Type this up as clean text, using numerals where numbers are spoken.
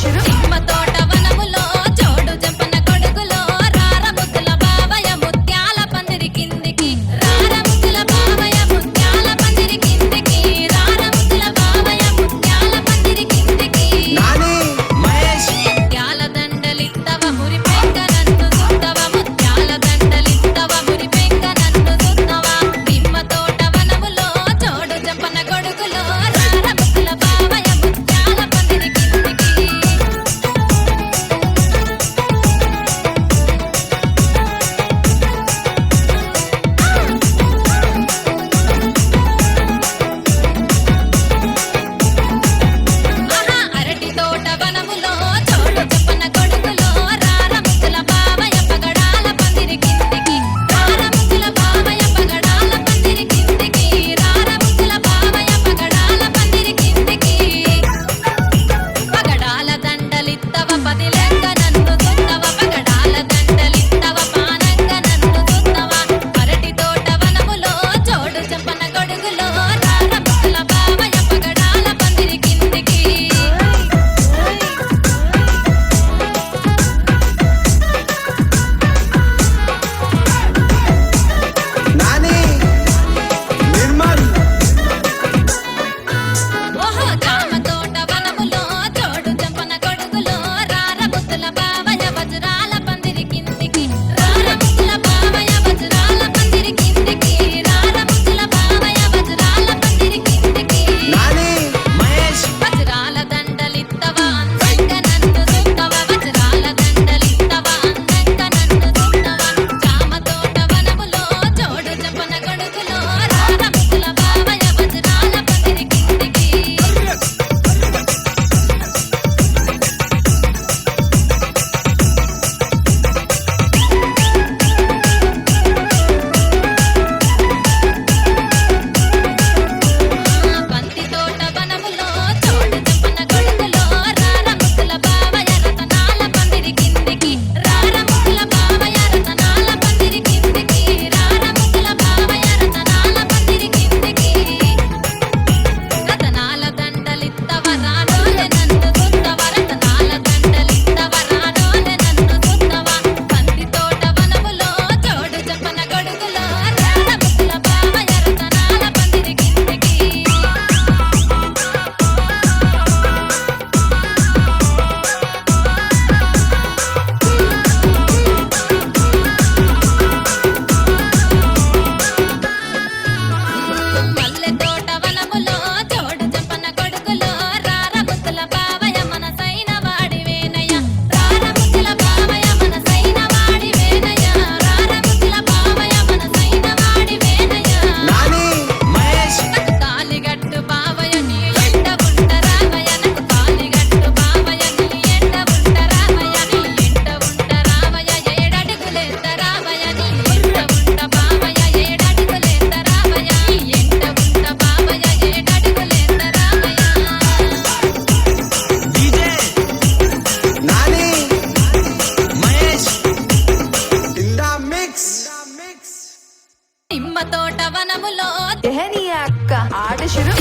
शुरू నిమ్మ తోట వనములో చోడు జంపన కొడుకులో రార ముద్దుల బావయ్య ముత్యాల పందిరి కిందికి రార ముద్దుల బావయ్య ముత్యాల పందిరి కిందికి రార ముద్దుల బావయ్య ముత్యాల పందిరి కిందికి నాని మహేష్ ముత్యాల దండలిత్తవ మురి పెంక నన్ను సుత్తవ ముత్యాల దండలిత్తవ మురి పెంక నన్ను సుత్తవ నిమ్మ తోట వనములో చోడు జంపన కొడుకులో రార ముద్దుల బావయ్య ముత్యాల పందిరి కిందికి ఆహా అరటి తోట వనములో చోడు చెప్పన కొడుకులో రార ముద్దుల బావయ్య పగడాల పందిరి కిందికి రార ముద్దుల బావయ్య పగడాల పందిరి కిందికి రార ముద్దుల బావయ్య పగడాల పందిరి కిందికి పగడాల దండలిత్తవ పది లెక్క నన్ను సుత్తవ పగడాల దండలిత్తవ పానంగా నన్ను సుత్తవ అరటి తోట వనములో చోడు చెప్పన కొడుకులో రార ముద్దుల బావయ్య పగడాల పందిరి కిందికి నాని నిర్మల్ ఓహో జామ తోట వనములో చోడు చంపన కొడుకులో రార ముద్దుల బావయ్య వజ్రాల పందిరి కిందికి రార ముద్దుల బావయ్య వజ్రాల పందిరి కిందికి రార ముద్దుల బావయ్య వజ్రాల పందిరి కిందికి నాని మహేష్ వజ్రాల దండలిత్తవ అందంగా నన్ను సుత్తవ వజ్రాల దండలిత్తవ అందంగా నన్ను సుత్తవ జామ తోట వనములో చోడు చంపన కొడుకులో రార ముద్దుల బావయ్య వజ్రాల పందిరి కిందికి బంతి తోట వనములో చోడు చంపన కొడుకులో రార ముద్దుల బావయ్య రతనాల పందిరి కిందికి రార ముద్దుల బావయ్య రతనాల పందిరి కిందికి రార ముద్దుల బావయ్య రతనాల పందిరి కిందికి రతనాల దండలిత్తవ రానోలే నన్ను సుత్తవ రతనాల దండలిత్తవ రానోలే నన్ను సుత్తవ బంతి తోట వనములో చోడు చంపన కొడుకులో రార ముద్దుల బావయ్య రతనాల పందిరి కిందికి మల్లె తోట వనములో చోడు చంపన కొడుకులో రార ముద్దుల బావయ్య మనసైన వాడివేనయ్య రార ముద్దుల బావయ్య మనసైన వాడివేనయ్య రార ముద్దుల బావయ్య మనసైన వాడివేనయ్య నాని మహేష్ నాకు తాలిగట్టు బావయ్య నీ ఎంట ఉంటరావయ్య నాకు తాలిగట్టు బావయ్య నీ ఎంట ఉంటరావయ్య నీ ఎంట ఉంటరావయ్య ఏడడుగులేత్తరావయ్య నీ ఎంట ఉంట బావయ్య ఏడడుగులేత్తరావయ్య నీ ఎంట ఉంట బావయ్య ఏడడుగులేత్తరావయ్య DJ Nani Mahesh in the mix నిమ్మ తోట వనములో टहनी अक्का आड़ शुरू